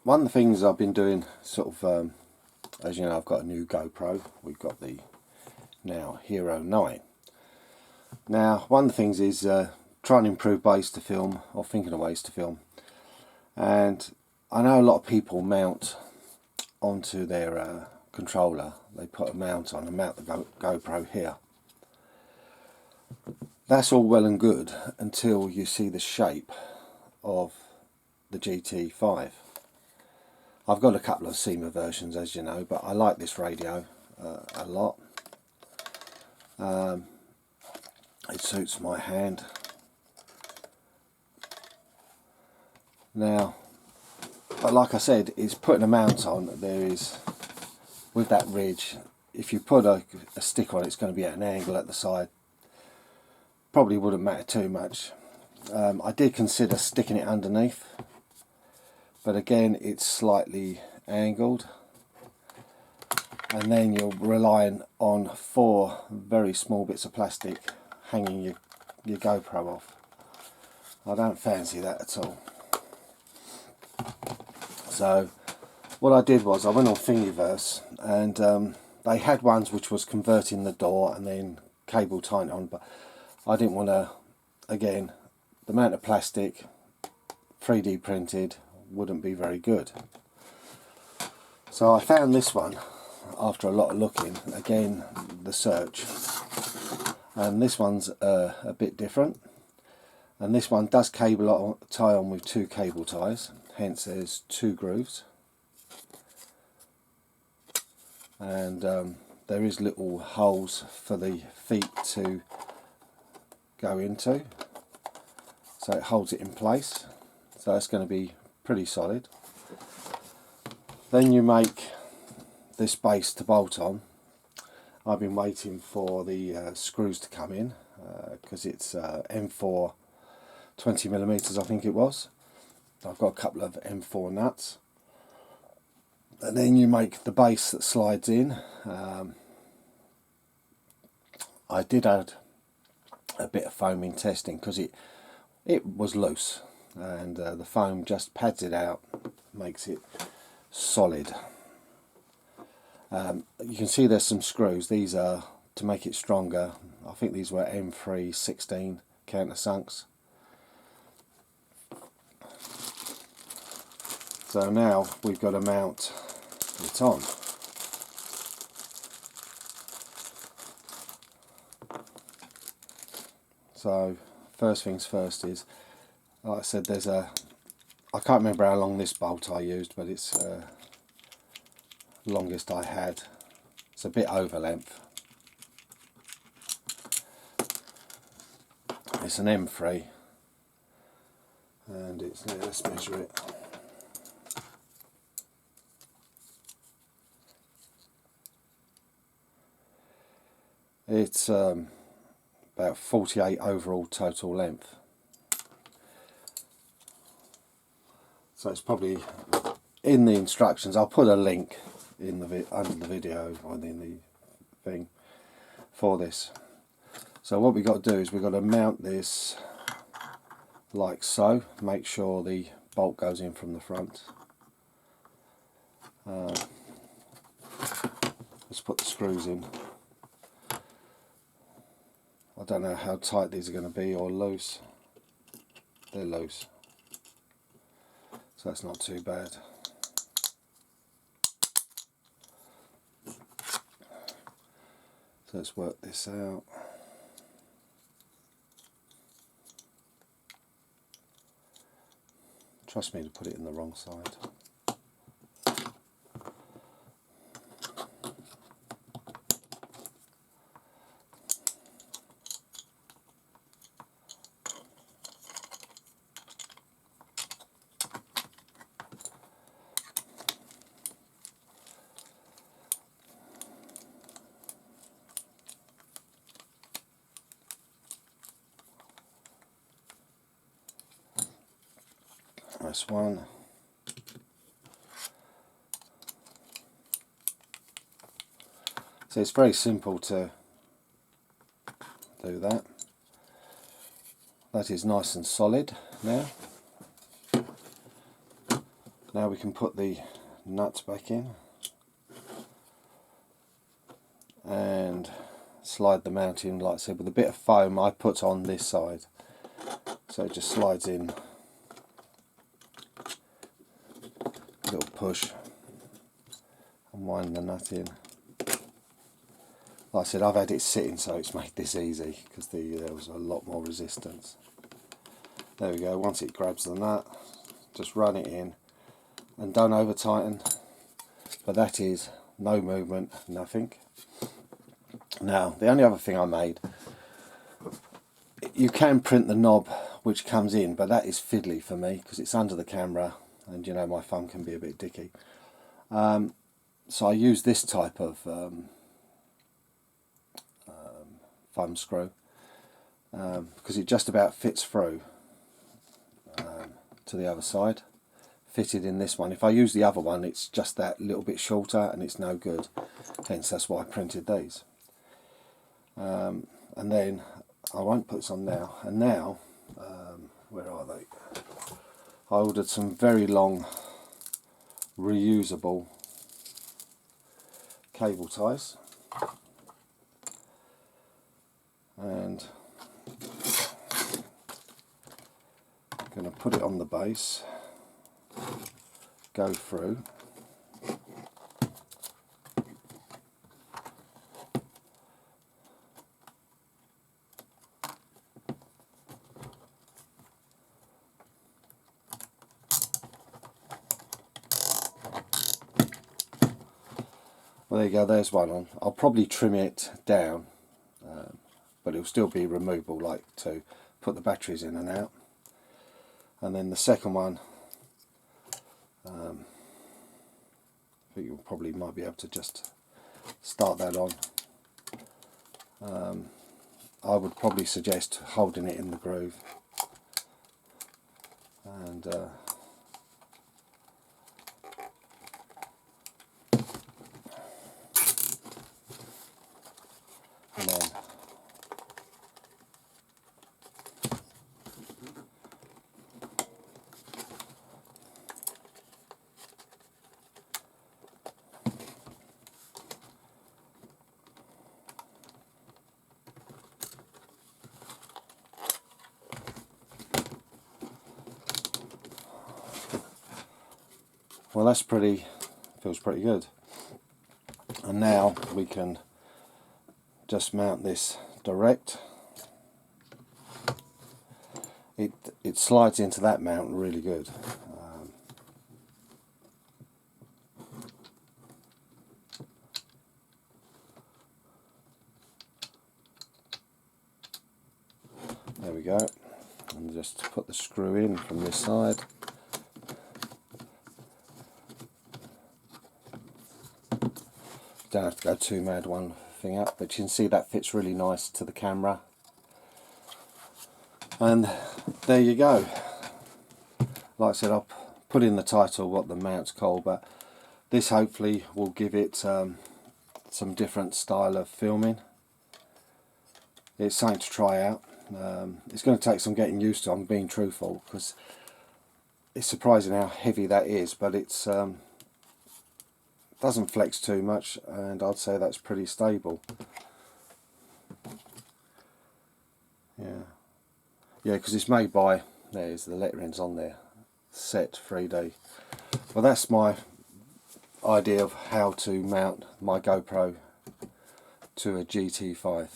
one of the things I've been doing, sort of, as you know, I've got a new GoPro. We've got the now Hero 9. Now, one of the things is trying to improve ways to film, or thinking of ways to film. And I know a lot of people mount onto their controller. They put a mount on and mount the GoPro here. That's all well and good until you see the shape of the GT5. I've got a couple of SEMA versions, as you know, but I like this radio a lot. It suits my hand. Now, but like I said, it's putting a mount on. There is, with that ridge, if you put a stick on it, it's going to be at an angle at the side. Probably wouldn't matter too much. I did consider sticking it underneath, but again it's slightly angled, and then you're relying on 4 very small bits of plastic hanging your GoPro off. I don't fancy that at all. So what I did was I went on Thingiverse, and they had ones which was converting the door and then cable tying on, but I didn't want to, again, the amount of plastic 3D printed wouldn't be very good. So I found this one after a lot of looking, again the search, and this one's a bit different, and this one does cable tie on with 2 cable ties, hence there's 2 grooves, and there is little holes for the feet to go into, so it holds it in place, so it's going to be pretty solid. Then you make this base to bolt on. I've been waiting for the screws to come in because it's M4 20mm, I think it was. I've got a couple of M4 nuts, and then you make the base that slides in. I did add a bit of foam in testing because it was loose, and the foam just pads it out, makes it solid. You can see there's some screws. These are to make it stronger. I think these were M3 16 countersunks. So now we've got to mount it on. So first things first is, like I said, there's I can't remember how long this bolt I used, but it's longest I had. It's a bit over length. It's an M3, and let's measure it. It's about 48 overall total length. So it's probably in the instructions. I'll put a link in the under the video or in the thing for this. So what we've got to do is we've got to mount this like so. Make sure the bolt goes in from the front. Let's put the screws in. I don't know how tight these are going to be or loose. They're loose, so that's not too bad. So let's work this out. Trust me to put it in the wrong side. That's one. So it's very simple to do that. That is nice and solid now. Now we can put the nuts back in and slide the mount in, like I said, with a bit of foam I put on this side, so it just slides in, a little push and wind the nut in. Like I said, I've had it sitting, so it's made this easy because there was a lot more resistance. There we go. Once it grabs the nut, just run it in and don't over tighten, but that is no movement, nothing. Now the only other thing I made, you can print the knob which comes in, but that is fiddly for me because it's under the camera and you know my thumb can be a bit dicky. So I use this type of thumb screw because it just about fits through to the other side, fitted in this one. If I use the other one, it's just that little bit shorter and it's no good, hence that's why I printed these. And then I won't put this on now, and now where are they? I ordered some very long reusable cable ties, and I'm going to put it on the base, go through, well there you go, there's one on. I'll probably trim it down, but it'll still be removable, like to put the batteries in and out. And then the second one, I think you probably might be able to just start that on. I would probably suggest holding it in the groove and then well, that's feels pretty good. And now we can just mount this direct. It slides into that mount really good. There we go. And just put the screw in from this side. Don't have to go too mad one thing up, but you can see that fits really nice to the camera. And there you go. Like I said, I'll put in the title what the mount's called, but this hopefully will give it some different style of filming. It's something to try out. It's going to take some getting used to, I'm being truthful, because it's surprising how heavy that is, but it's doesn't flex too much, and I'd say that's pretty stable. Yeah, because it's made by, there's the lettering's on there, CET-3D. Well, that's my idea of how to mount my GoPro to a GT5.